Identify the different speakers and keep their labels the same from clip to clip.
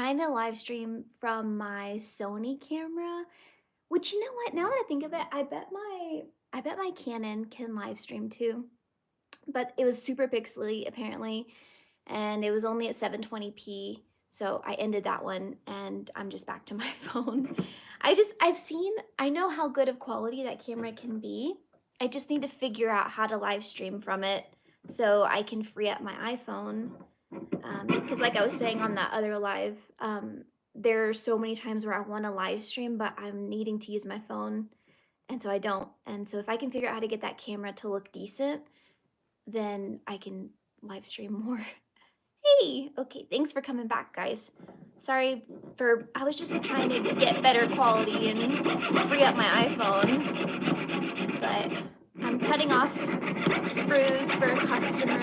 Speaker 1: trying to live stream from my Sony camera, which you know what? Now that I think of it, I bet my Canon can live stream too. But it was super pixely apparently, and it was only at 720p. So I ended that one and I'm just back to my phone. I know how good of quality that camera can be. I just need to figure out how to live stream from it so I can free up my iPhone. Because like I was saying on that other live, there are so many times where I want to live stream, but I'm needing to use my phone, and so I don't. And so if I can figure out how to get that camera to look decent, then I can live stream more. Hey, okay, thanks for coming back, guys. Sorry I was just trying to get better quality and free up my iPhone, but I'm cutting off sprues for a customer.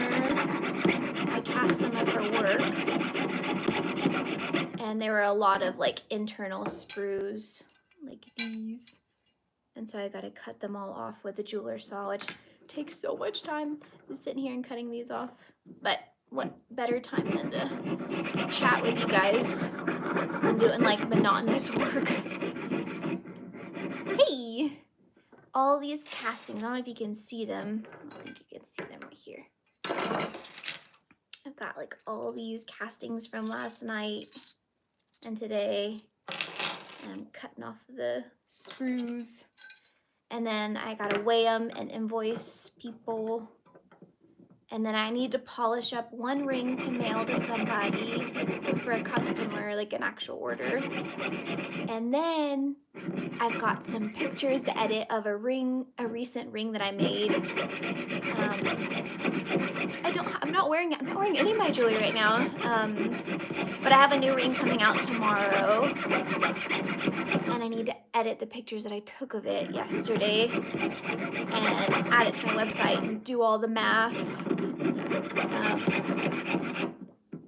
Speaker 1: I cast some of her work, and there were a lot of like internal sprues, like these. And so I gotta cut them all off with a jeweler saw, which takes so much time, just sitting here and cutting these off. But what better time than to chat with you guys and doing like monotonous work. Hey, all these castings, I don't know if you can see them. I think you can see them right here. I've got like all these castings from last night and today, and I'm cutting off the sprues. And then I gotta weigh them and invoice people. And then I need to polish up one ring to mail to somebody for a customer, like an actual order. And then I've got some pictures to edit of a recent ring that I made. I'm not wearing any of my jewelry right now. But I have a new ring coming out tomorrow, and I need to edit the pictures that I took of it yesterday and add it to my website and do all the math.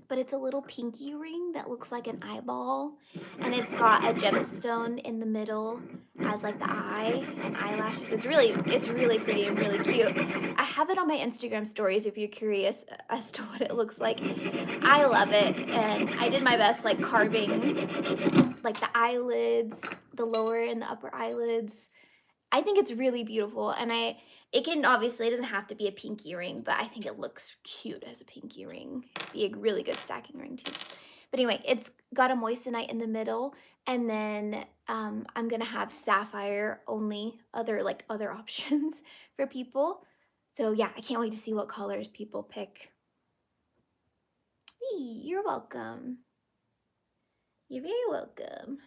Speaker 1: But it's a little pinky ring that looks like an eyeball, and it's got a gemstone in the middle as like the eye and eyelashes. It's really pretty and really cute. I have it on my Instagram stories if you're curious as to what it looks like. I love it, and I did my best like carving like the eyelids, the lower and the upper eyelids. I think it's really beautiful, and it doesn't have to be a pinky ring, but I think it looks cute as a pinky ring. Be a really good stacking ring too. But anyway, it's got a moissanite in the middle, and then I'm gonna have sapphire only, other options for people. So yeah, I can't wait to see what colors people pick. Hey, you're welcome. You're very welcome.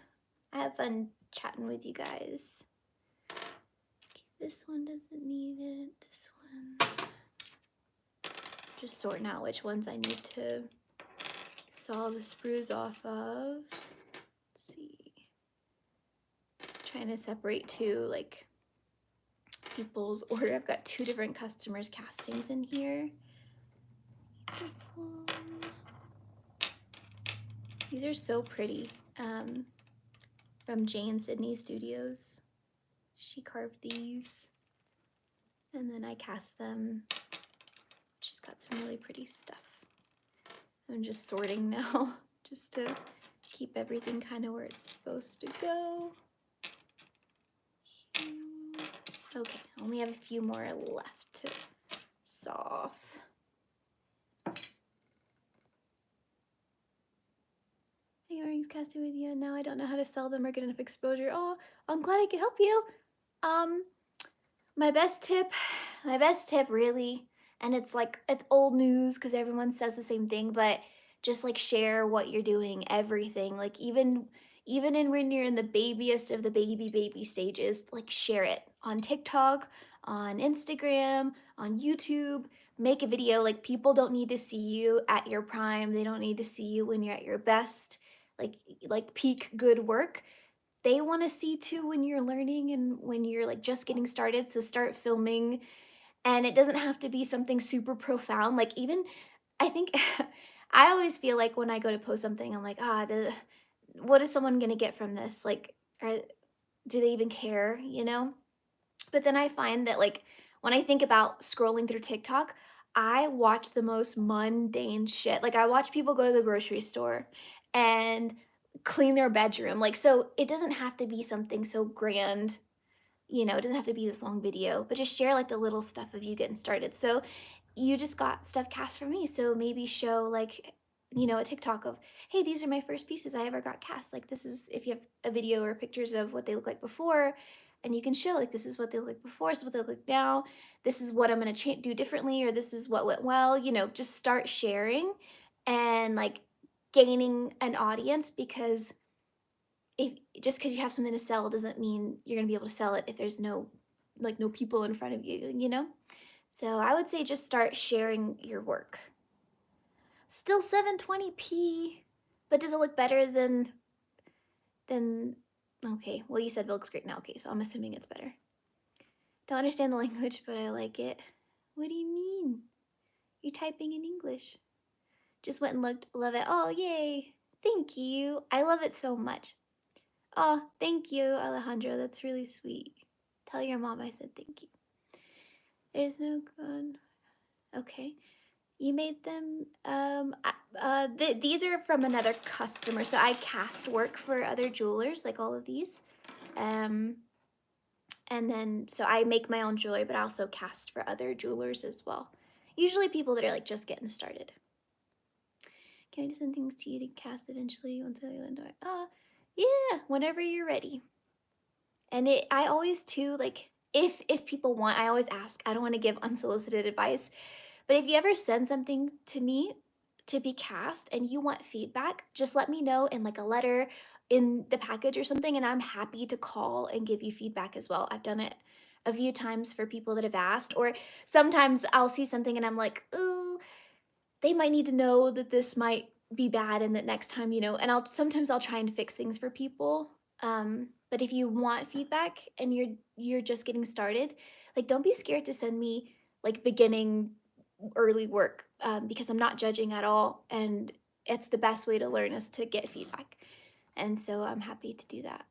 Speaker 1: I have fun chatting with you guys. This one doesn't need it. This one. Just sorting out which ones I need to saw the sprues off of. Let's see. Trying to separate two like people's order. I've got two different customers' castings in here. This one. These are so pretty. From Jane Sydney Studios. She carved these, and then I cast them. She's got some really pretty stuff. I'm just sorting now just to keep everything kind of where it's supposed to go. Okay, I only have a few more left to saw off. Hey, earrings casting with you, and now I don't know how to sell them or get enough exposure. Oh, I'm glad I could help you. My best tip really, and it's old news because everyone says the same thing, but just like share what you're doing, everything. Like even when you're in the babiest of the baby stages, like share it on TikTok, on Instagram, on YouTube. Make a video. Like people don't need to see you at your prime. They don't need to see you when you're at your best, like peak good work. They want to see too when you're learning and when you're like just getting started. So start filming, and it doesn't have to be something super profound. Like even I think I always feel like when I go to post something, I'm like, what is someone gonna get from this? Like, do they even care? You know? But then I find that like when I think about scrolling through TikTok, I watch the most mundane shit. Like I watch people go to the grocery store and clean their bedroom. Like, so it doesn't have to be something so grand, it doesn't have to be this long video, but just share like the little stuff of you getting started. So you just got stuff cast for me. So maybe show like, a TikTok of, hey, these are my first pieces I ever got cast. Like, this is, if you have a video or pictures of what they look like before, and you can show like, this is what they look like before, this is what they look like now, this is what I'm going to do differently, or this is what went well, just start sharing and like gaining an audience, because if just because you have something to sell doesn't mean you're going to be able to sell it if there's no people in front of you. So I would say just start sharing your work. Still 720p, but does it look better than okay, well, you said it looks great now. Okay, so I'm assuming it's better. Don't understand the language, but I like it. What do you mean? You're typing in English. Just went and looked. Love it. Oh, yay. Thank you. I love it so much. Oh, thank you, Alejandro. That's really sweet. Tell your mom I said thank you. There's no good. Okay. You made them. These are from another customer. So I cast work for other jewelers, like all of these. And then, so I make my own jewelry, but I also cast for other jewelers as well. Usually people that are like just getting started. Can I send things to you to cast eventually once I land? Yeah, whenever you're ready. And I always too, like, if people want, I always ask. I don't want to give unsolicited advice, but if you ever send something to me to be cast and you want feedback, just let me know in like a letter in the package or something, and I'm happy to call and give you feedback as well. I've done it a few times for people that have asked, or sometimes I'll see something and I'm like, ooh, they might need to know that this might be bad and that next time, and sometimes I'll try and fix things for people. But if you want feedback and you're just getting started, like, don't be scared to send me like beginning early work, because I'm not judging at all, and it's the best way to learn is to get feedback. And so I'm happy to do that.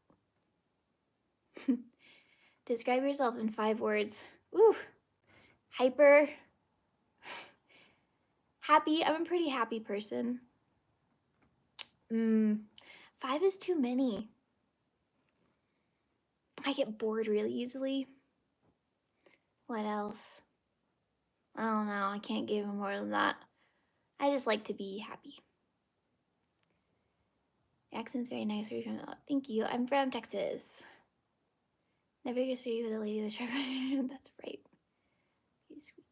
Speaker 1: Describe yourself in 5 words. Ooh, hyper, happy. I'm a pretty happy person. 5 is too many. I get bored really easily. What else? I don't know. I can't give more than that. I just like to be happy. Your accent's very nice. Where are you from? Oh, thank you. I'm from Texas. Never get to see you with a lady that's sharp. That's right. You're sweet.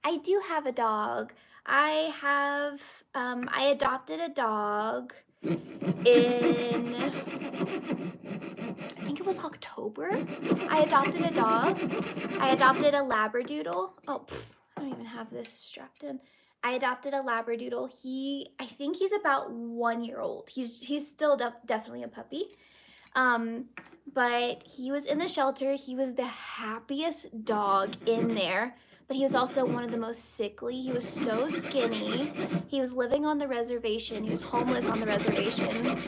Speaker 1: I do have a dog. I adopted a dog in, I think it was October. I adopted a dog. I adopted a Labradoodle. Oh, I don't even have this strapped in. I adopted a Labradoodle. I think he's about 1 year old. He's still definitely a puppy. But he was in the shelter. He was the happiest dog in there, but he was also one of the most sickly. He was so skinny. He was living on the reservation. He was homeless on the reservation.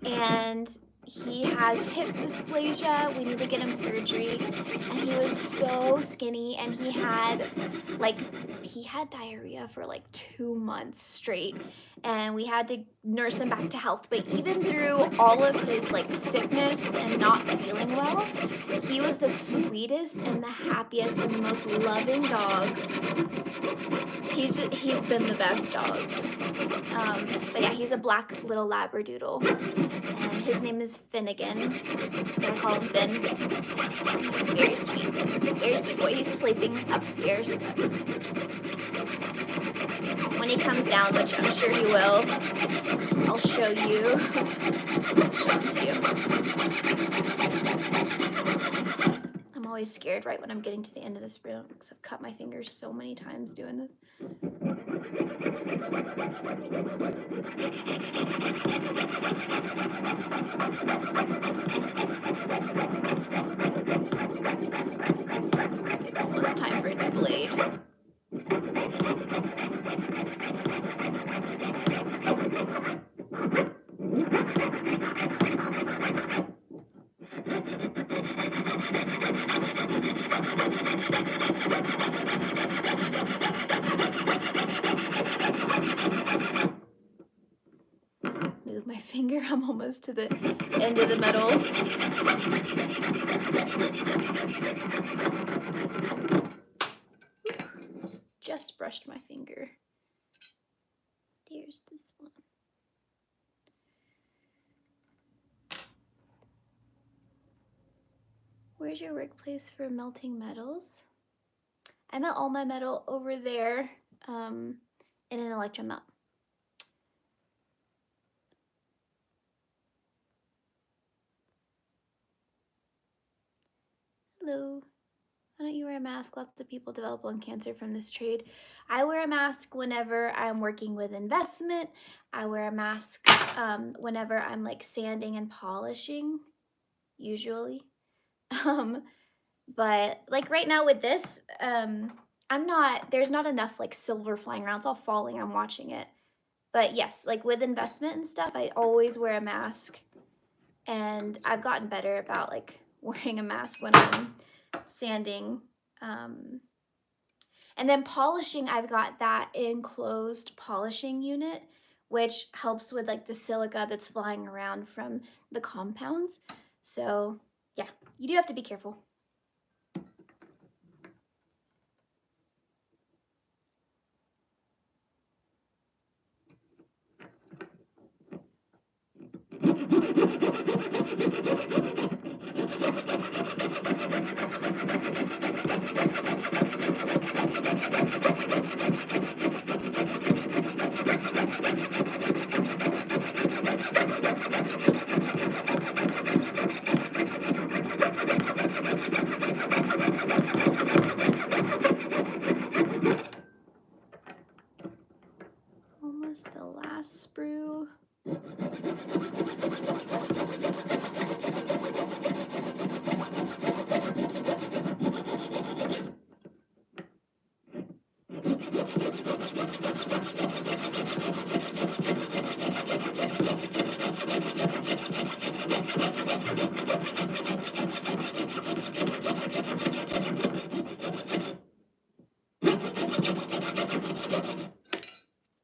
Speaker 1: And he has hip dysplasia. We need to get him surgery. And he was so skinny, and he had diarrhea for like 2 months straight, and we had to nurse him back to health. But even through all of his like sickness and not feeling well, he was the sweetest and the happiest and the most loving dog. He's been the best dog. But yeah, he's a black little Labradoodle, and his name is Finnegan. I call him Finn. He's very sweet. He's a very sweet boy. He's sleeping upstairs. When he comes down, which I'm sure he will, I'll show you. Show him to you. I'm always scared right when I'm getting to the end of this room because I've cut my fingers so many times doing this. It's almost time for a new blade. with my finger. I'm almost to the end of the metal. Just brushed my finger. There's this one. Where's your workplace for melting metals? I melt all my metal over there in an electromelt. Hello. Why don't you wear a mask? Lots of people develop lung cancer from this trade. I wear a mask whenever I'm working with investment. I wear a mask whenever I'm like sanding and polishing, usually. But like right now with this, there's not enough like silver flying around. It's all falling. I'm watching it. But yes, like with investment and stuff, I always wear a mask. And I've gotten better about like wearing a mask when I'm sanding. And then polishing, I've got that enclosed polishing unit, which helps with like the silica that's flying around from the compounds. So yeah, you do have to be careful. Almost the last sprue.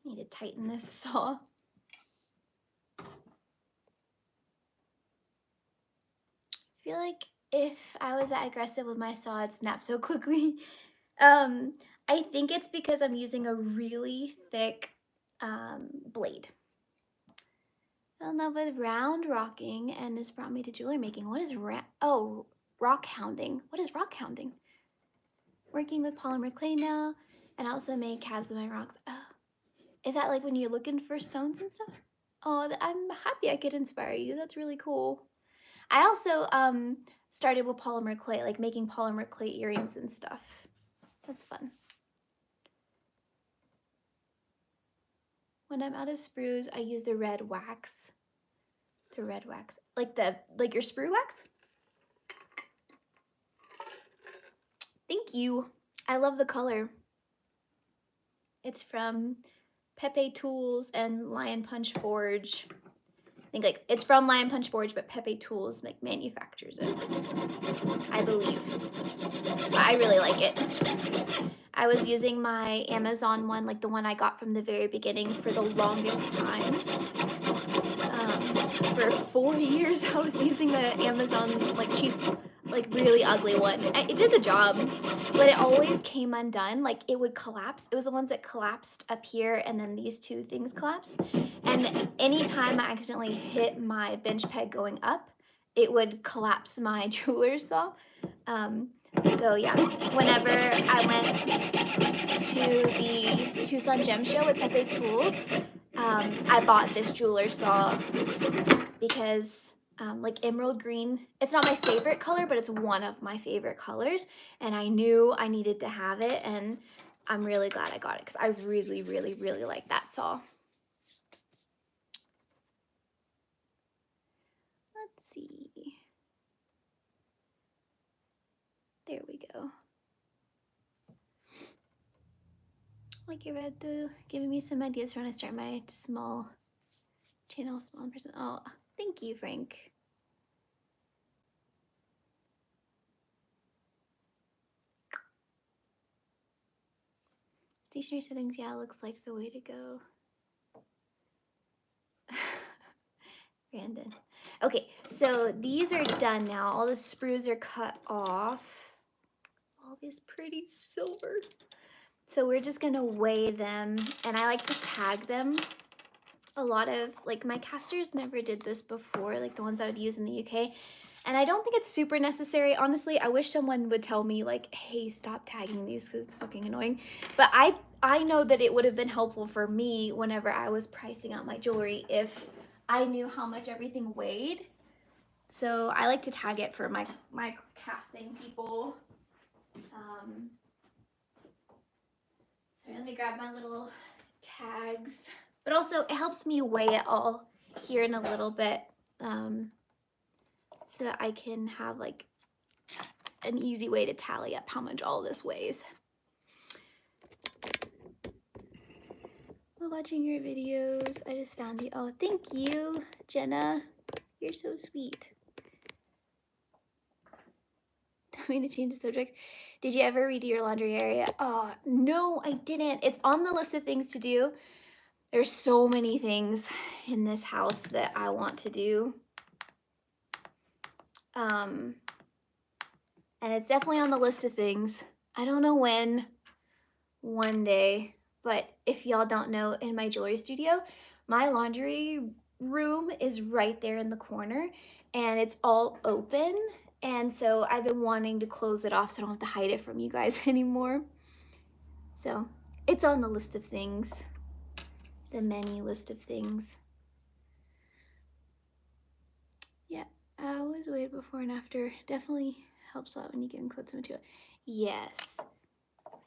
Speaker 1: Need to tighten this saw. I feel like if I was that aggressive with my saw, it'd snap so quickly. I think it's because I'm using a really thick blade. Fell in love with round rocking and this brought me to jewelry making. What is rock hounding? What is rock hounding? Working with polymer clay now, and I also make cabs with my rocks. Oh, is that like when you're looking for stones and stuff? Oh, I'm happy I could inspire you. That's really cool. I also started with polymer clay, like making polymer clay earrings and stuff. That's fun. When I'm out of sprues, I use the red wax. The red wax, like your sprue wax. Thank you. I love the color. It's from Pepe Tools and Lion Punch Forge. I think like it's from Lion Punch Forge, but Pepe Tools like manufactures it, I believe. I really like it. I was using my Amazon one, like the one I got from the very beginning, for the longest time. For 4 years, I was using the Amazon like cheap, like really ugly one. It did the job, but it always came undone. Like it would collapse. It was the ones that collapsed up here, and then these two things collapsed. And anytime I accidentally hit my bench peg going up, it would collapse my jeweler's saw. So yeah, whenever I went to the Tucson Gem Show with Pepe Tools, I bought this jeweler saw because like emerald green, it's not my favorite color, but it's one of my favorite colors, and I knew I needed to have it, and I'm really glad I got it because I really, really, really like that saw. Let's see. There we go. Like you're about to giving me some ideas for when I start my small channel, small person. Oh, thank you, Frank. Stationary settings, yeah, looks like the way to go. Brandon. Okay, so these are done now. All the sprues are cut off. All this pretty silver. So we're just gonna weigh them, and I like to tag them. A lot of, like, my casters never did this before, like the ones I would use in the UK. And I don't think it's super necessary. Honestly, I wish someone would tell me, like, hey, stop tagging these because it's fucking annoying. But I know that it would have been helpful for me whenever I was pricing out my jewelry if I knew how much everything weighed. So I like to tag it for my casting people. Sorry, let me grab my little tags. But also, it helps me weigh it all here in a little bit, so that I can have like an easy way to tally up how much all this weighs. Love watching your videos. I just found you. Oh, thank you, Jenna. You're so sweet. Don't mean to change the subject. Did you ever redo your laundry area? Oh, no, I didn't. It's on the list of things to do. There's so many things in this house that I want to do. And it's definitely on the list of things. I don't know when, one day, but if y'all don't know, in my jewelry studio, my laundry room is right there in the corner and it's all open. And so I've been wanting to close it off so I don't have to hide it from you guys anymore. So it's on the list of things, the many list of things. Yeah, I always weighed before and after. Definitely helps out when you get in close material. Yes,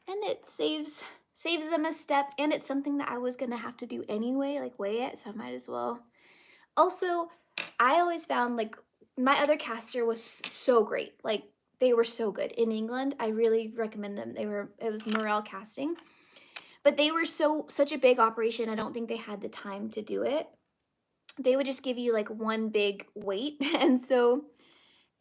Speaker 1: and it saves them a step, and it's something that I was gonna have to do anyway, like weigh it, so I might as well. Also, I always found like my other caster was so great. Like they were so good in England. I really recommend them. It was Morel Casting, but they were such a big operation. I don't think they had the time to do it. They would just give you like one big weight, and so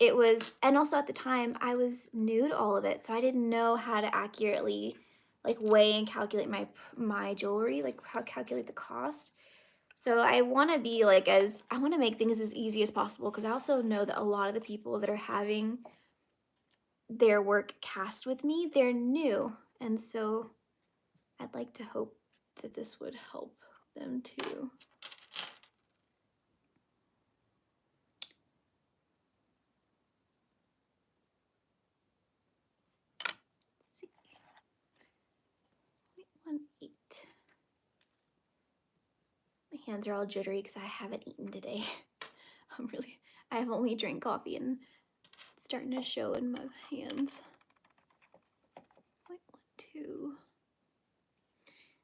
Speaker 1: it was, and also at the time I was new to all of it, so I didn't know how to accurately like weigh and calculate my jewelry, like how calculate the cost. So I want to be like I want to make things as easy as possible, because I also know that a lot of the people that are having their work cast with me, they're new, and so I'd like to hope that this would help them too. Let's see. 0.18. My hands are all jittery because I haven't eaten today. I've only drank coffee and it's starting to show in my hands. 0.12.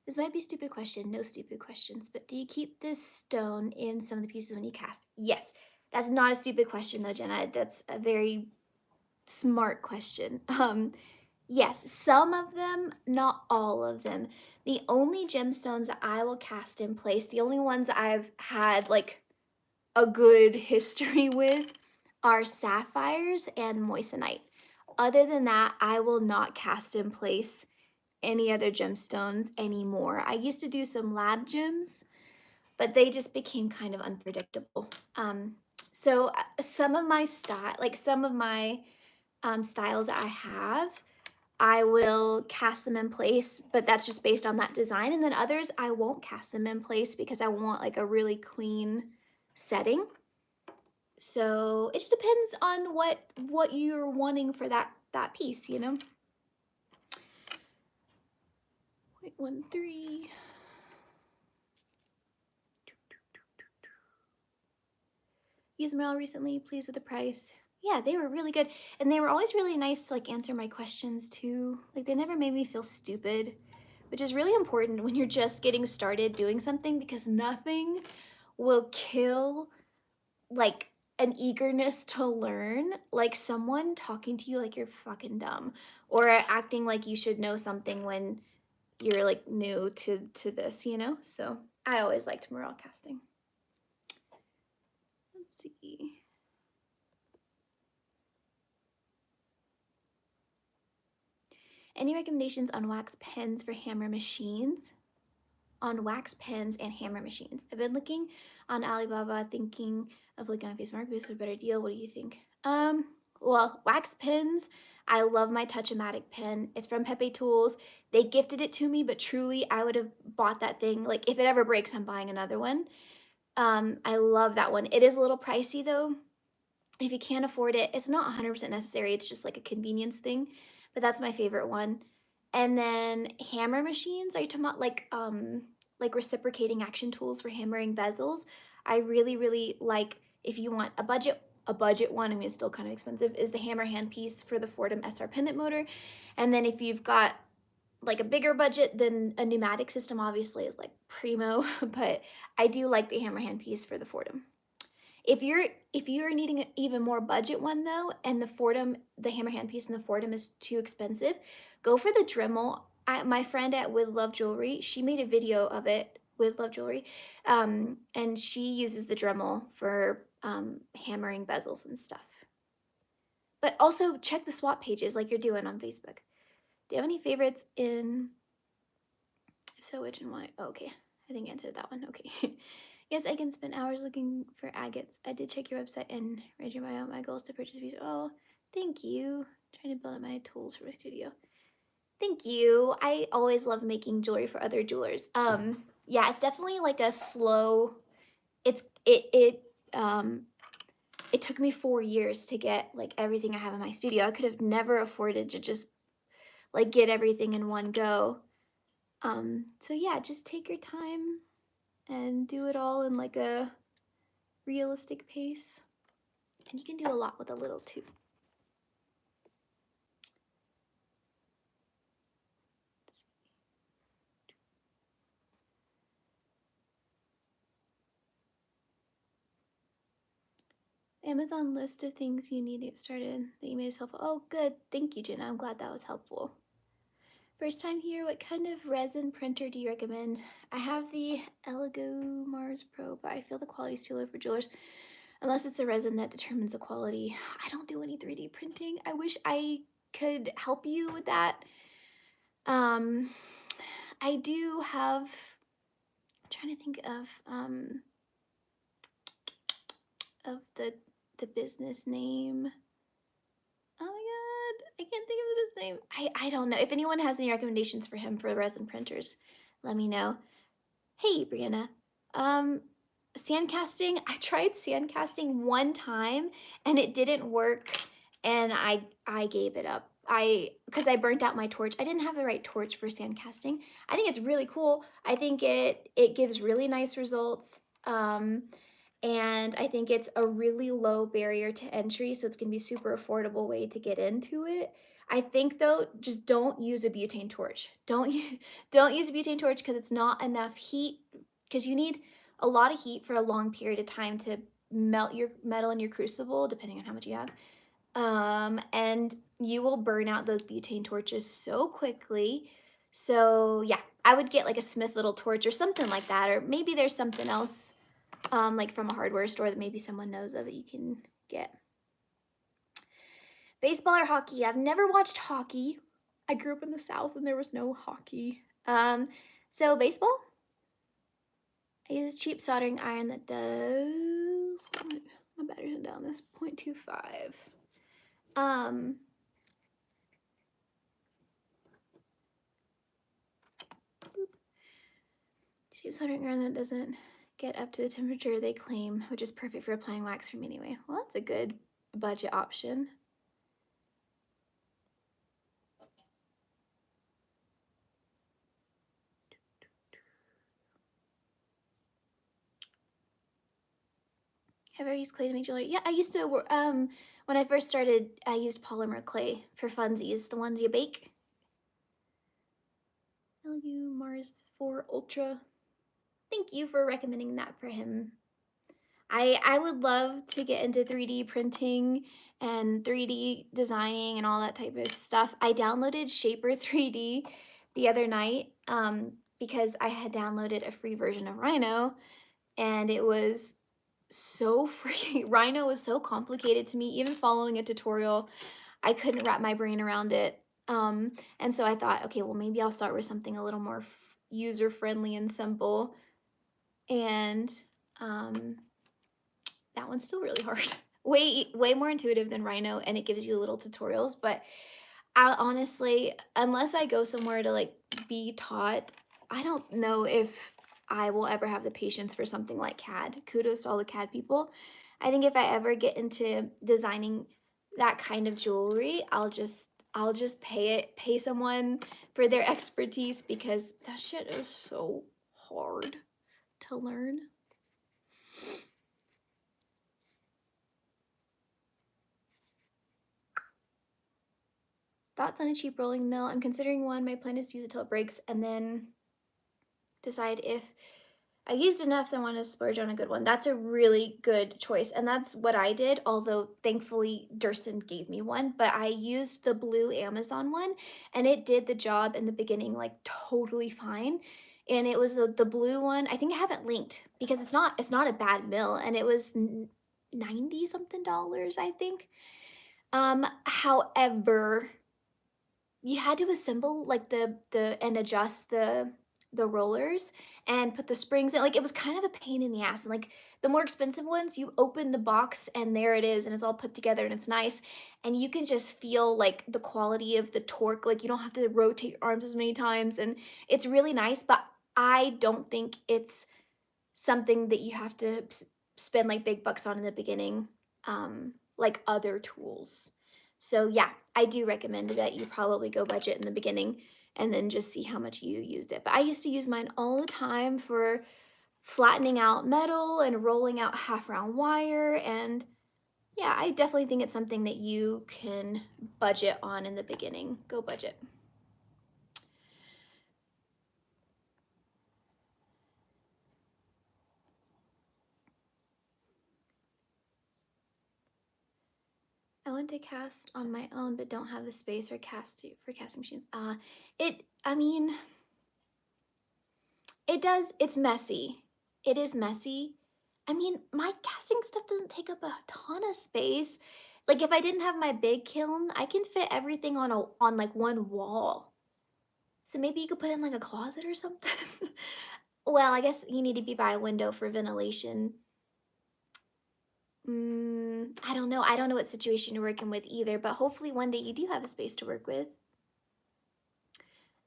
Speaker 1: This might be a stupid question, no stupid questions, but do you keep this stone in some of the pieces when you cast? Yes. That's not a stupid question though, Jenna. That's a very smart question. Yes, some of them, not all of them. The only gemstones that I will cast in place, the only ones I've had like a good history with, are sapphires and moissanite. Other than that, I will not cast in place any other gemstones anymore. I used to do some lab gems, but they just became kind of unpredictable. So some of my styles that I have, I will cast them in place, but that's just based on that design. And then others, I won't cast them in place because I want like a really clean setting. So it just depends on what you're wanting for that piece, you know. 0.13. Used Morel recently, pleased with the price. Yeah, they were really good. And they were always really nice to like answer my questions too. Like they never made me feel stupid, which is really important when you're just getting started doing something, because nothing will kill like an eagerness to learn like someone talking to you like you're fucking dumb, or acting like you should know something when you're like new to this, you know? So I always liked Morel casting. Let's see. Any recommendations on wax pens for hammer machines? on wax pens and hammer machines. I've been looking on Alibaba, thinking of looking on Facebook Marketplace for a better deal. What do you think? Well, wax pens. I love my Touch-O-Matic pen. It's from Pepe Tools. They gifted it to me, but truly, I would have bought that thing. Like, if it ever breaks, I'm buying another one. I love that one. It is a little pricey though. If you can't afford it, it's not 100% necessary. It's just like a convenience thing, but that's my favorite one. And then hammer machines. Are you talking about like reciprocating action tools for hammering bezels? I really really like, if you want a budget one. I mean, it's still kind of expensive. Is the hammer handpiece for the Fordham SR pendant motor, and then if you've got like a bigger budget, then a pneumatic system obviously is like primo. But I do like the hammer handpiece for the Fordham. If you're needing an even more budget one though, and the hammer handpiece in the Fordham is too expensive, go for the Dremel. My friend at With Love Jewelry, she made a video of it with Love Jewelry, and she uses the Dremel for hammering bezels and stuff. But also check the swap pages like you're doing on Facebook. Do you have any favorites in? If so, which and why? Oh, okay, I think I answered that one. Okay. Yes, I can spend hours looking for agates. I did check your website and read your bio. My goal is to purchase these. Oh, thank you. Trying to build up my tools for my studio. Thank you. I always love making jewelry for other jewelers. Yeah, it's definitely like a slow. It took me 4 years to get like everything I have in my studio. I could have never afforded to just like get everything in one go. So yeah, just take your time and do it all in like a realistic pace. And you can do a lot with a little too. Amazon list of things you need to get started that you made yourself. Oh, good. Thank you, Jenna. I'm glad that was helpful. First time here, what kind of resin printer do you recommend? I have the Elegoo Mars Pro, but I feel the quality is too low for jewelers. Unless it's a resin that determines the quality. I don't do any 3D printing. I wish I could help you with that. I do have, I'm trying to think of the business name. Oh my god, I can't think of the business name. I don't know. If anyone has any recommendations for him for resin printers, let me know. Hey, Brianna. Sandcasting. I tried sandcasting one time and it didn't work, and I gave it up. Because I burnt out my torch. I didn't have the right torch for sandcasting. I think it's really cool. I think it gives really nice results. And I think it's a really low barrier to entry, so it's gonna be a super affordable way to get into it. I think though, just don't use a butane torch. Don't use a butane torch because it's not enough heat. Because you need a lot of heat for a long period of time to melt your metal in your crucible, depending on how much you have. And you will burn out those butane torches so quickly. So yeah, I would get like a Smith Little torch or something like that, or maybe there's something else like from a hardware store that maybe someone knows of that you can get. Baseball or hockey? I've never watched hockey. I grew up in the South and there was no hockey. So baseball? I use a cheap soldering iron that does, my battery's down this 0.25. Cheap soldering iron that doesn't get up to the temperature they claim, which is perfect for applying wax for me anyway. Well, that's a good budget option. Have you ever used clay to make jewelry? Yeah, I used to, when I first started, I used polymer clay for funsies, the ones you bake. LU Mars 4 Ultra. Thank you for recommending that for him. I would love to get into 3D printing and 3D designing and all that type of stuff. I downloaded Shaper 3D the other night because I had downloaded a free version of Rhino, and it was so freaking, Rhino was so complicated to me. Even following a tutorial, I couldn't wrap my brain around it. And so I thought, okay, well maybe I'll start with something a little more user friendly and simple. And um, that one's still really hard. Way more intuitive than Rhino, and it gives you little tutorials. But I honestly, unless I go somewhere to like be taught, I don't know if I will ever have the patience for something like CAD. Kudos to all the CAD people. I think if I ever get into designing that kind of jewelry, I'll just pay someone for their expertise because that shit is so hard to learn. Thoughts on a cheap rolling mill? I'm considering one. My plan is to use it till it breaks and then decide if I used enough, then want to splurge on a good one. That's a really good choice. And that's what I did, although thankfully Durston gave me one. But I used the blue Amazon one and it did the job in the beginning like totally fine. And it was the blue one. I think I have it linked because it's not a bad mill and it was 90 something dollars, I think. However, you had to assemble like the and adjust the rollers and put the springs in. Like it was kind of a pain in the ass. And like the more expensive ones, you open the box and there it is and it's all put together and it's nice. And you can just feel like the quality of the torque. Like you don't have to rotate your arms as many times and it's really nice, but I don't think it's something that you have to spend like big bucks on in the beginning, like other tools. So yeah, I do recommend that you probably go budget in the beginning and then just see how much you used it. But I used to use mine all the time for flattening out metal and rolling out half round wire. And yeah, I definitely think it's something that you can budget on in the beginning. Go budget. I want to cast on my own, but don't have the space or cast for casting machines. I mean, it does. It's messy. It is messy. I mean, my casting stuff doesn't take up a ton of space. Like if I didn't have my big kiln, I can fit everything on like one wall. So maybe you could put it in like a closet or something. Well, I guess you need to be by a window for ventilation. I don't know. I don't know what situation you're working with either, but hopefully one day you do have a space to work with.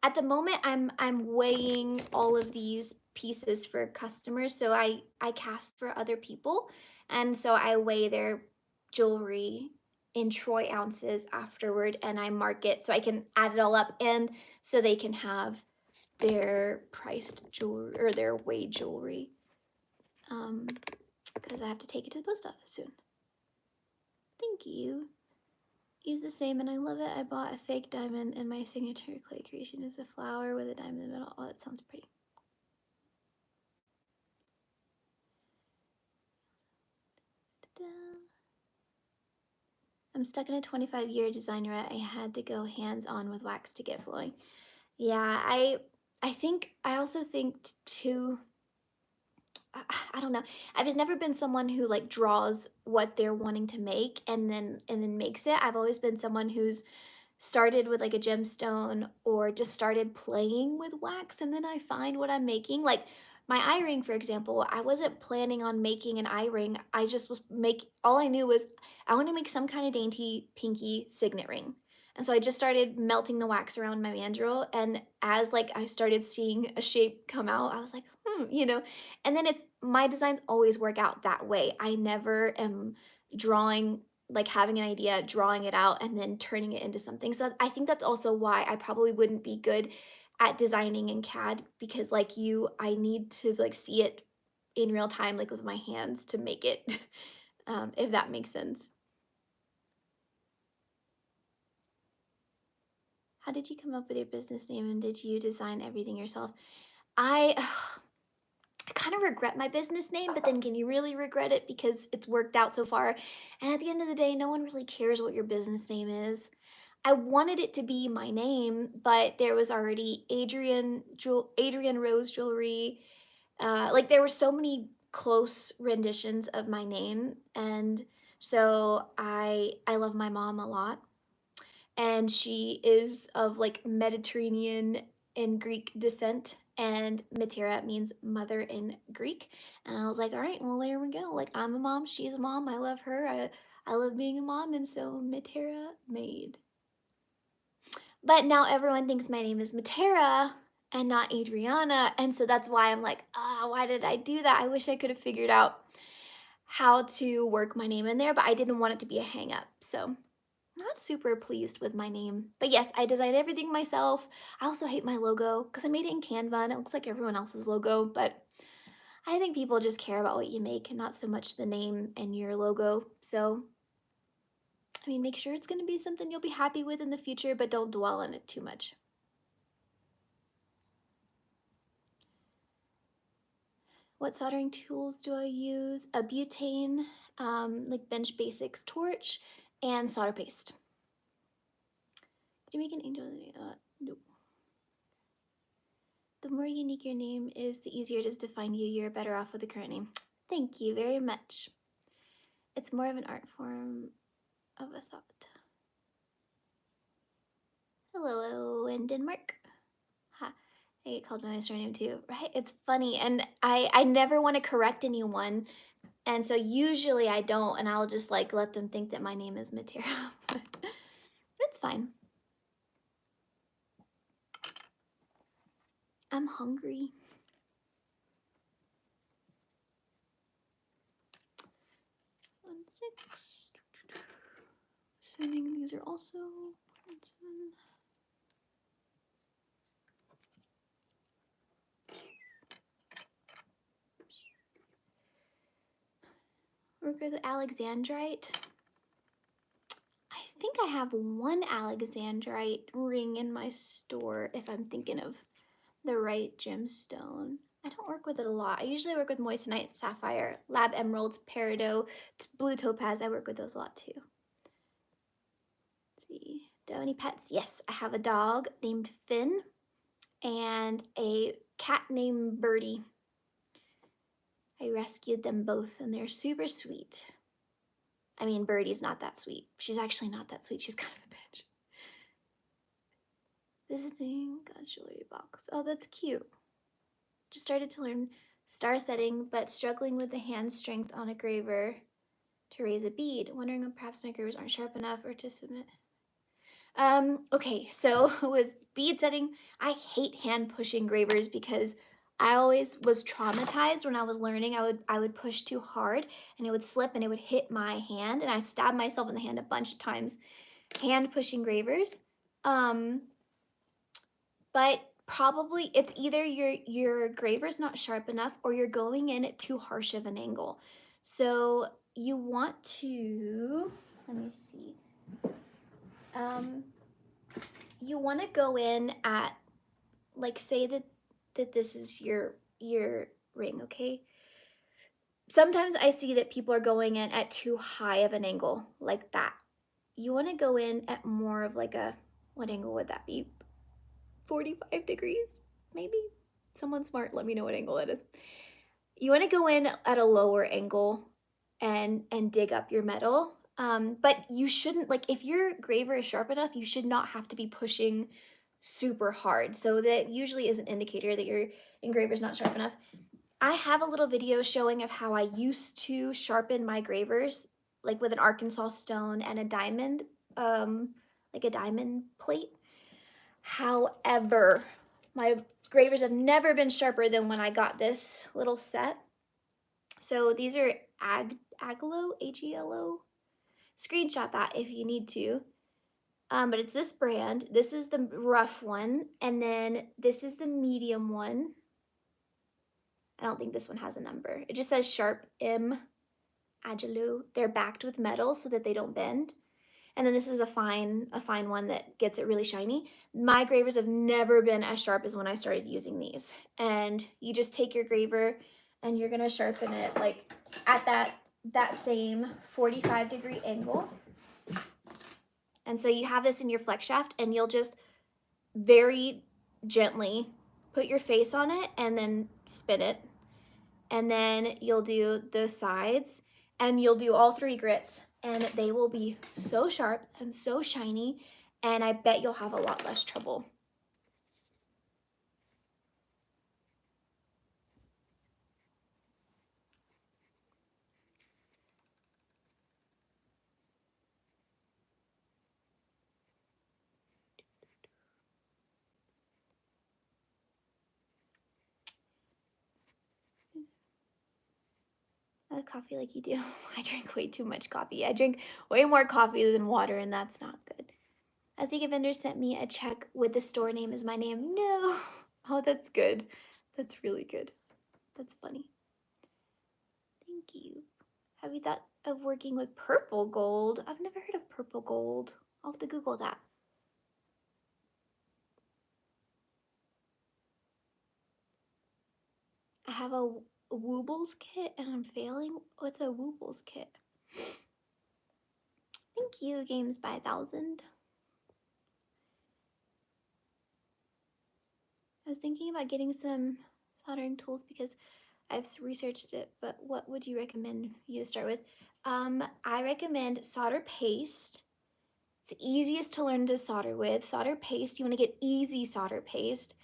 Speaker 1: At the moment, I'm weighing all of these pieces for customers. So I cast for other people, and so I weigh their jewelry in troy ounces afterward, and I mark it so I can add it all up, and so they can have their priced jewelry or their weighed jewelry. Because I have to take it to the post office soon. Thank you. Use the same and I love it. I bought a fake diamond and my signature clay creation is a flower with a diamond in the middle. Oh, that sounds pretty. I'm stuck in a 25-year design rut. I had to go hands-on with wax to get flowing. Yeah, I think I also think too I don't know. I've just never been someone who like draws what they're wanting to make and then makes it. I've always been someone who's started with like a gemstone or just started playing with wax and then I find what I'm making. Like my eye ring, for example, I wasn't planning on making an eye ring. I just was all I knew was I want to make some kind of dainty pinky signet ring. And so I just started melting the wax around my mandrel. And as like I started seeing a shape come out, I was like, and then it's my designs always work out that way. I never am drawing like having an idea, drawing it out, and then turning it into something. So I think that's also why I probably wouldn't be good at designing in CAD because like you, I need to like see it in real time, like with my hands to make it, if that makes sense. How did you come up with your business name and did you design everything yourself? I I kind of regret my business name, but then can you really regret it because it's worked out so far? And at the end of the day, no one really cares what your business name is. I wanted it to be my name, but there was already Adrian Rose Jewelry. Like there were so many close renditions of my name, and so I love my mom a lot, and she is of like Mediterranean and Greek descent, and Matera means mother in Greek. And I was like, all right, well, there we go. Like, I'm a mom, she's a mom, I love her, I love being a mom, and so Matera made. But now everyone thinks my name is Matera and not Adriana, and so that's why I'm like, why did I do that? I wish I could have figured out how to work my name in there, but I didn't want it to be a hang up. So I'm not super pleased with my name. But yes, I designed everything myself. I also hate my logo because I made it in Canva and it looks like everyone else's logo, but I think people just care about what you make and not so much the name and your logo. So, I mean, make sure it's going to be something you'll be happy with in the future, but don't dwell on it too much. What soldering tools do I use? A butane, like Bench Basics torch, and solder paste. Did you make an angel? Nope. The more unique your name is, the easier it is to find you. You're better off with the current name. Thank you very much. It's more of an art form of a thought. Hello in Denmark. Ha. I get called by my surname too, right? It's funny, and I never want to correct anyone, and so usually I don't, and I'll just like let them think that my name is Matera. It's fine. I'm hungry. 1, 6. Assuming these are also 1, 7. Work with Alexandrite. I think I have one Alexandrite ring in my store if I'm thinking of the right gemstone. I don't work with it a lot. I usually work with moissanite, sapphire, lab emeralds, peridot, blue topaz. I work with those a lot too. Let's see. Do I have any pets? Yes, I have a dog named Finn and a cat named Birdie. I rescued them both and they're super sweet. I mean, Birdie's not that sweet. She's actually not that sweet. She's kind of a bitch. Visiting God's jewelry box. Oh, that's cute. Just started to learn star setting, but struggling with the hand strength on a graver to raise a bead. Wondering if perhaps my gravers aren't sharp enough or to submit. Okay, so with bead setting, I hate hand pushing gravers because I always was traumatized when I was learning. I would push too hard and it would slip and it would hit my hand and I stabbed myself in the hand a bunch of times hand pushing gravers. But probably it's either your graver's not sharp enough or you're going in at too harsh of an angle. So you want to, let me see. You want to go in at, like, say that this is your ring, okay? Sometimes I see that people are going in at too high of an angle, like that. You want to go in at more of like a, what angle would that be? 45 degrees, maybe? Someone smart, let me know what angle that is. You want to go in at a lower angle and dig up your metal. But you shouldn't, like, if your graver is sharp enough, you should not have to be pushing super hard. So that usually is an indicator that your engraver is not sharp enough. I have a little video showing of how I used to sharpen my gravers, like with an Arkansas stone and a diamond, like a diamond plate. However, my gravers have never been sharper than when I got this little set. So these are Agelo, A-G-L-O. Screenshot that if you need to. But it's this brand. This is the rough one, and then this is the medium one. I don't think this one has a number. It just says Sharp M Agelo. They're backed with metal so that they don't bend. And then this is a fine one that gets it really shiny. My gravers have never been as sharp as when I started using these. And you just take your graver and you're gonna sharpen it like at that same 45-degree angle. And so you have this in your flex shaft and you'll just very gently put your face on it and then spin it. And then you'll do the sides and you'll do all 3 grits and they will be so sharp and so shiny, and I bet you'll have a lot less trouble. have coffee like you do. I drink way too much coffee. I drink way more coffee than water, and that's not good. Azteca vendor sent me a check with the store name as my name. No. Oh, that's good. That's really good. That's funny. Thank you. Have you thought of working with purple gold? I've never heard of purple gold. I'll have to Google that. I have a Woobles kit and I'm failing. What's a Woobles kit? Thank you, Games by 1,000. I was thinking about getting some soldering tools because I've researched it, but what would you recommend you to start with? I recommend solder paste. It's the easiest to learn to solder with. Solder paste, you want to get easy solder paste.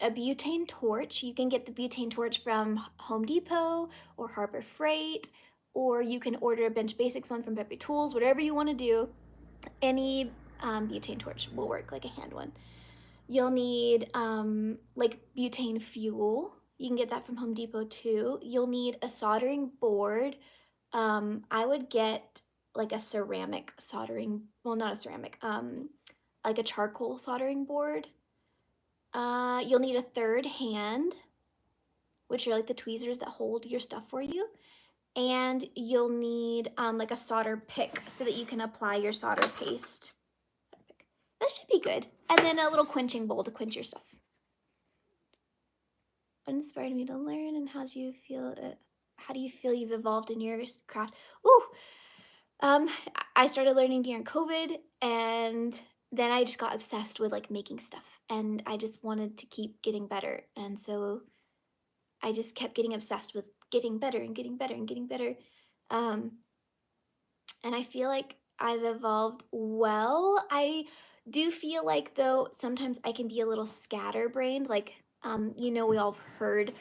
Speaker 1: A butane torch, you can get the butane torch from Home Depot or Harbor Freight, or you can order a Bench Basics one from Pepe Tools, whatever you want to do. Any butane torch will work, like a hand one. You'll need like butane fuel. You can get that from Home Depot too. You'll need a soldering board. I would get like a ceramic soldering, well, not a ceramic, like a charcoal soldering board. You'll need a third hand, which are like the tweezers that hold your stuff for you. And you'll need like a solder pick so that you can apply your solder paste. That should be good. And then a little quenching bowl to quench your stuff. What inspired me to learn, and how do you feel it? How do you feel you've evolved in your craft? Ooh, um, I started learning during COVID, and then I just got obsessed with like making stuff, and I just wanted to keep getting better, and so I just kept getting obsessed with getting better and getting better and getting better. Um, and I feel like I've evolved well. I do feel like though sometimes I can be a little scatterbrained. Like, we all heard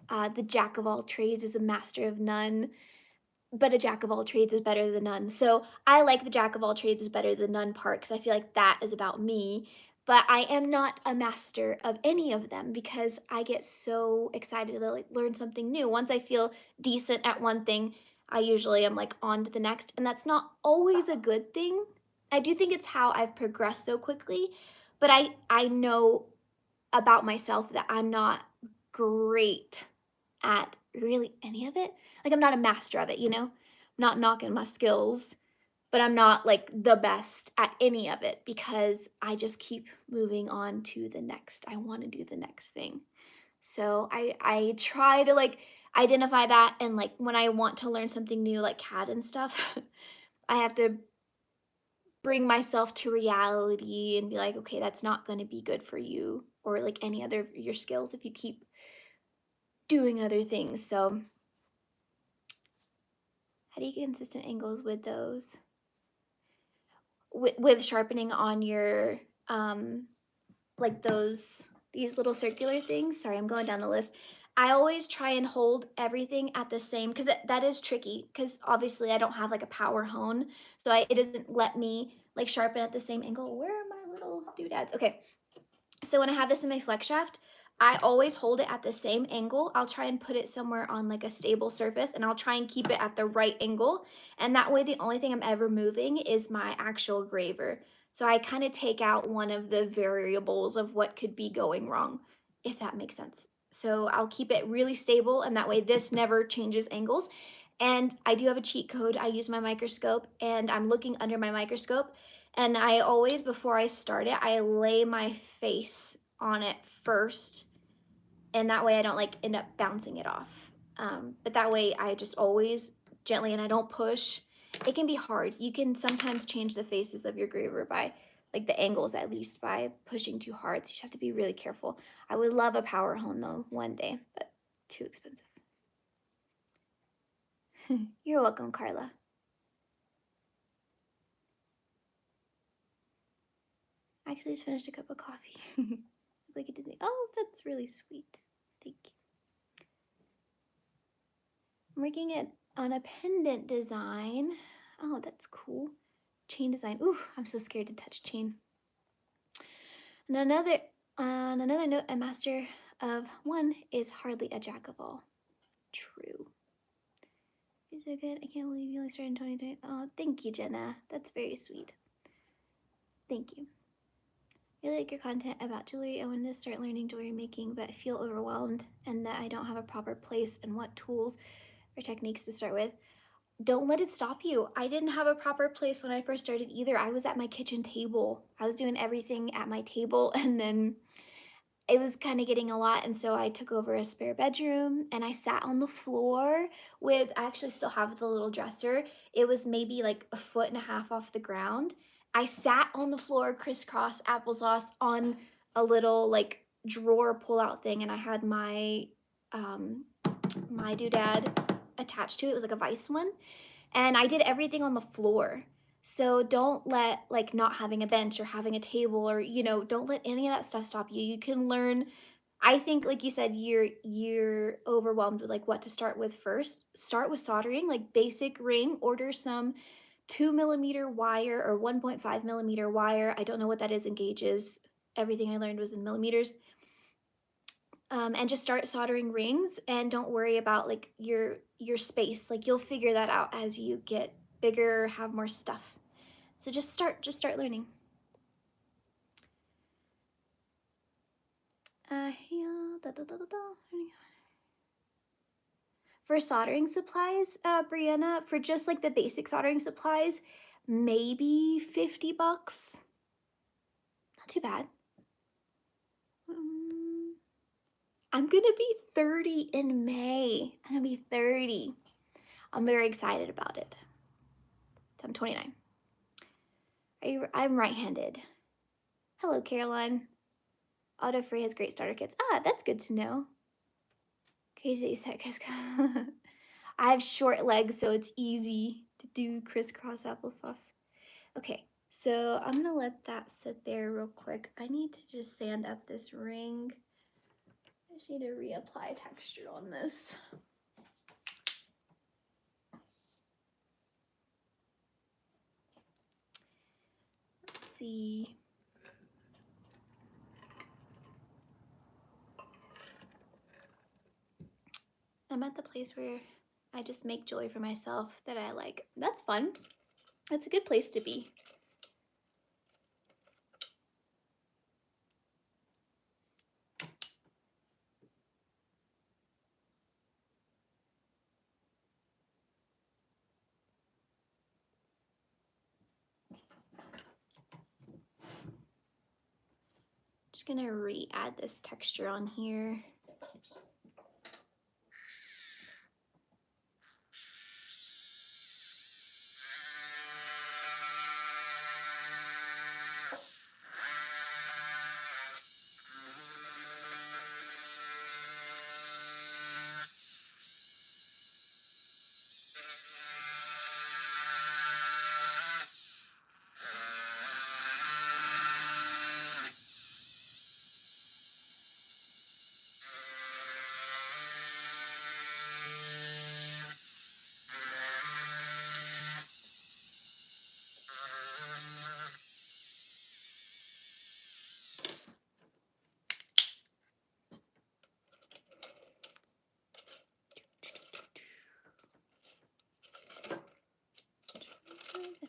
Speaker 1: the jack of all trades is a master of none, but a jack of all trades is better than none. So I like the jack of all trades is better than none part because I feel like that is about me. But I am not a master of any of them because I get so excited to like learn something new. Once I feel decent at one thing, I usually am like on to the next, and that's not always a good thing. I do think it's how I've progressed so quickly, but I know about myself that I'm not great at really any of it. Like I'm not a master of it, you know? I'm not knocking my skills, but I'm not like the best at any of it because I just keep moving on to the next. I want to do the next thing. So I try to like identify that, and like when I want to learn something new like CAD and stuff, I have to bring myself to reality and be like, okay, that's not going to be good for you or like any other of your skills if you keep doing other things. So how do you get consistent angles with those? With sharpening on your like these little circular things. Sorry, I'm going down the list. I always try and hold everything at the same because that is tricky because obviously I don't have like a power hone, so it doesn't let me like sharpen at the same angle. Where are my little doodads? Okay, so when I have this in my flex shaft, I always hold it at the same angle. I'll try and put it somewhere on like a stable surface, and I'll try and keep it at the right angle. And that way the only thing I'm ever moving is my actual graver. So I kind of take out one of the variables of what could be going wrong, if that makes sense. So I'll keep it really stable, and that way this never changes angles. And I do have a cheat code. I use my microscope, and I'm looking under my microscope, and I always, before I start it, I lay my face on it first. And that way I don't like end up bouncing it off. But that way I just always gently, and I don't push. It can be hard. You can sometimes change the faces of your graver by like the angles, at least by pushing too hard. So you just have to be really careful. I would love a power hone though one day, but too expensive. You're welcome, Carla. I actually just finished a cup of coffee. Like it didn't. Oh, that's really sweet. Thank you. I'm working it on a pendant design. Oh, that's cool. Chain design. Ooh, I'm so scared to touch chain. And on another note, a master of one is hardly a jack of all. True. so good. I can't believe you only started in 2020. Oh, thank you, Jenna. That's very sweet. Thank you. I really like your content about jewelry. I wanted to start learning jewelry making, but I feel overwhelmed and that I don't have a proper place and what tools or techniques to start with. Don't let it stop you. I didn't have a proper place when I first started either. I was at my kitchen table. I was doing everything at my table, and then it was kind of getting a lot, and so I took over a spare bedroom and I sat on the floor with, I actually still have the little dresser. It was maybe like a foot and a half off the ground. I sat on the floor crisscross applesauce on a little like drawer pull out thing, and I had my doodad attached to it. It was like a vice one, and I did everything on the floor. So don't let like not having a bench or having a table or don't let any of that stuff stop you. You can learn. I think like you said, you're overwhelmed with like what to start with first. Start with soldering, like basic ring. Order some 2 millimeter wire or 1.5 millimeter wire. I don't know what that is in gauges. Everything I learned was in millimeters. And just start soldering rings, and don't worry about like your space. Like you'll figure that out as you get bigger, have more stuff. So just start learning. Yeah, For soldering supplies, Brianna, for just like the basic soldering supplies, maybe 50 bucks. Not too bad. I'm gonna be 30 in May. I'm gonna be 30. I'm very excited about it. So I'm 29. I'm right-handed. Hello, Caroline. Auto Free has great starter kits. Ah, that's good to know. Crazy set crisscross. I have short legs, so it's easy to do crisscross applesauce. Okay, so I'm gonna let that sit there real quick. I need to just sand up this ring. I just need to reapply texture on this. Let's see. I'm at the place where I just make jewelry for myself that I like. That's fun. That's a good place to be. Just gonna re-add this texture on here.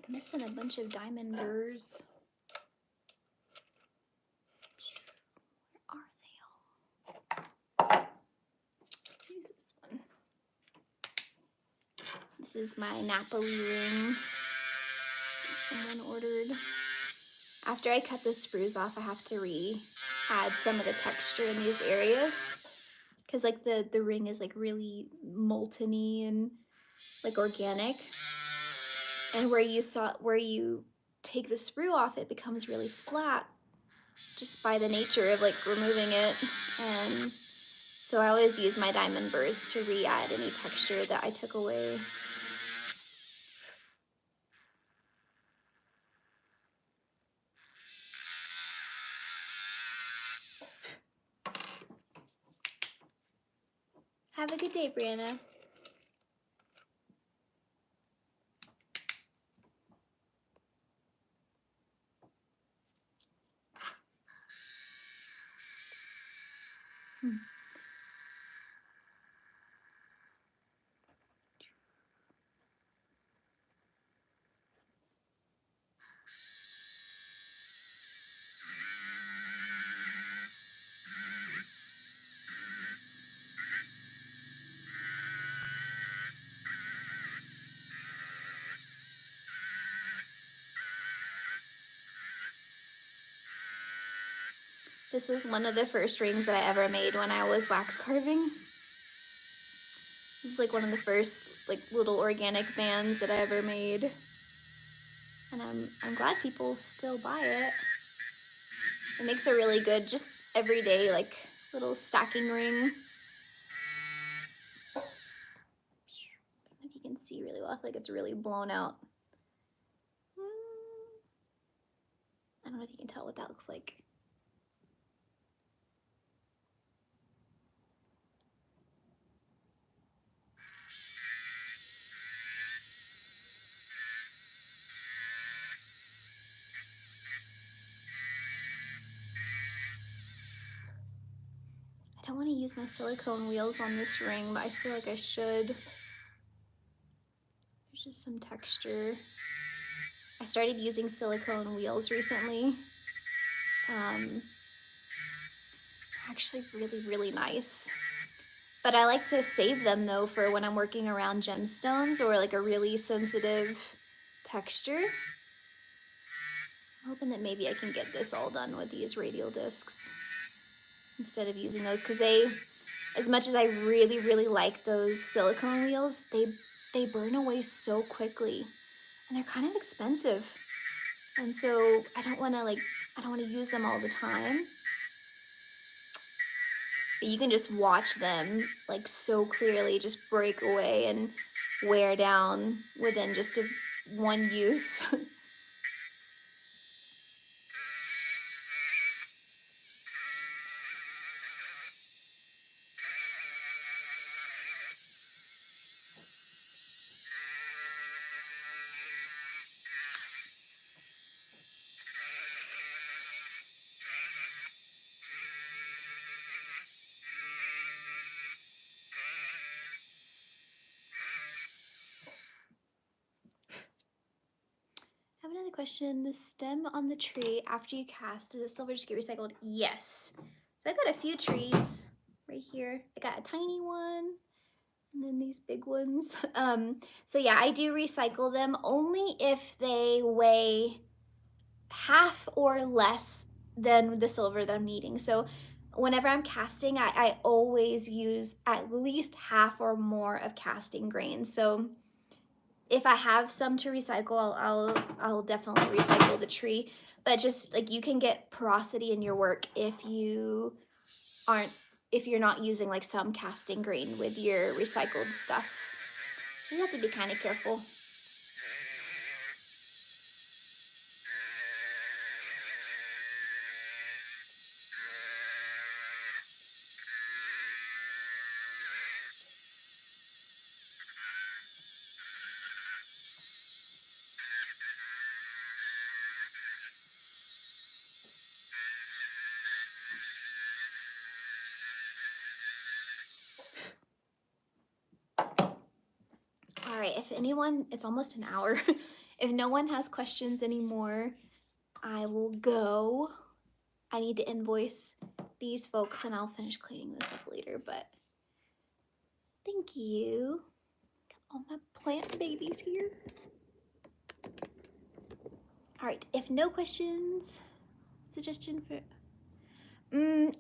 Speaker 1: I'm missing a bunch of diamond burrs. Where are they all? Use this one. This is my Napoli ring someone ordered. After I cut the sprues off, I have to re-add some of the texture in these areas, because like the ring is like really molten-y and like organic. And where you take the sprue off, it becomes really flat just by the nature of like removing it. And so I always use my diamond burrs to re-add any texture that I took away. Have a good day, Brianna. This was one of the first rings that I ever made when I was wax carving. This is like one of the first like little organic bands that I ever made. And I'm glad people still buy it. It makes a really good, just everyday, like little stacking ring. I don't know if you can see really well. I feel like it's really blown out. I don't know if you can tell what that looks like. I don't want to use my silicone wheels on this ring, but I feel like I should. There's just some texture. I started using silicone wheels recently. Actually really, really nice. But I like to save them though for when I'm working around gemstones or like a really sensitive texture. I'm hoping that maybe I can get this all done with these radial discs instead of using those, because they, as much as I really, really like those silicone wheels, they burn away so quickly and they're kind of expensive. And so I don't want to use them all the time. But you can just watch them like so clearly just break away and wear down within just one use. I have another question. The stem on the tree after you cast, does the silver just get recycled? Yes. So I got a few trees right here. I got a tiny one and then these big ones. So yeah, I do recycle them only if they weigh half or less than the silver that I'm needing. So whenever I'm casting, I always use at least half or more of casting grains. So if I have some to recycle, I'll definitely recycle the tree. But just like you can get porosity in your work if you're not using like some casting grain with your recycled stuff. So you have to be kind of careful. All right, if anyone, it's almost an hour. If no one has questions anymore, I will go. I need to invoice these folks and I'll finish cleaning this up later, but thank you. Got all my plant babies here. All right, if no questions, suggestion for,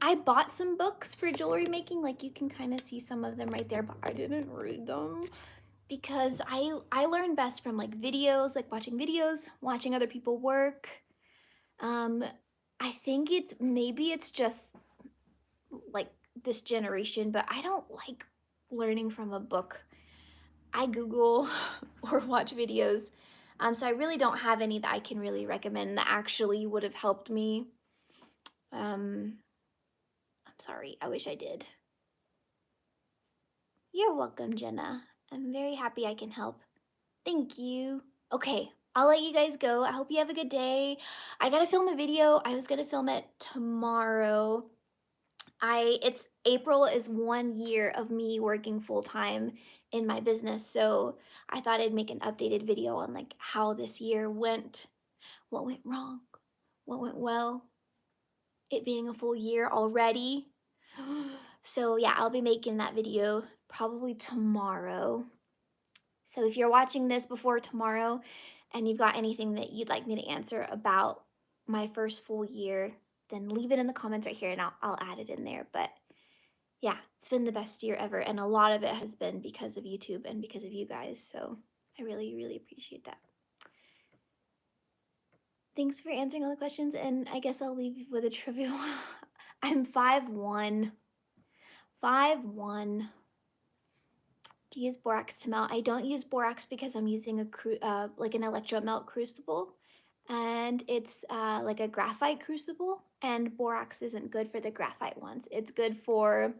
Speaker 1: I bought some books for jewelry making. Like you can kind of see some of them right there, but I didn't read them because I learn best from like videos, like watching videos, watching other people work. I think maybe it's just like this generation, but I don't like learning from a book. I Google or watch videos. So I really don't have any that I can really recommend that actually would have helped me. I'm sorry, I wish I did. You're welcome, Jenna. I'm very happy I can help. Thank you. Okay, I'll let you guys go. I hope you have a good day. I gotta film a video. I was gonna film it tomorrow. It's April is 1 year of me working full-time in my business, so I thought I'd make an updated video on like how this year went, what went wrong, what went well, it being a full year already. So yeah, I'll be making that video probably tomorrow. So if you're watching this before tomorrow and you've got anything that you'd like me to answer about my first full year, then leave it in the comments right here and I'll add it in there. But yeah, it's been the best year ever. And a lot of it has been because of YouTube and because of you guys. So I really, really appreciate that. Thanks for answering all the questions. And I guess I'll leave you with a trivia. I'm 5'1". 5'1". To use borax to melt. I don't use borax because I'm using like an electromelt crucible, and it's like a graphite crucible, and borax isn't good for the graphite ones. It's good for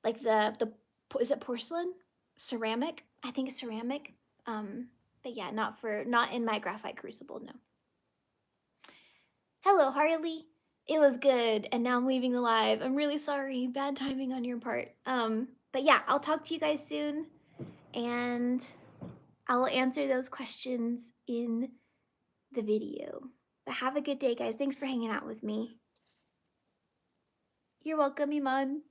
Speaker 1: like the is it porcelain, ceramic? I think ceramic. But yeah, not in my graphite crucible. No. Hello, Harley. It was good, and now I'm leaving the live. I'm really sorry. Bad timing on your part. But yeah, I'll talk to you guys soon, and I'll answer those questions in the video. But have a good day, guys. Thanks for hanging out with me. You're welcome, Iman.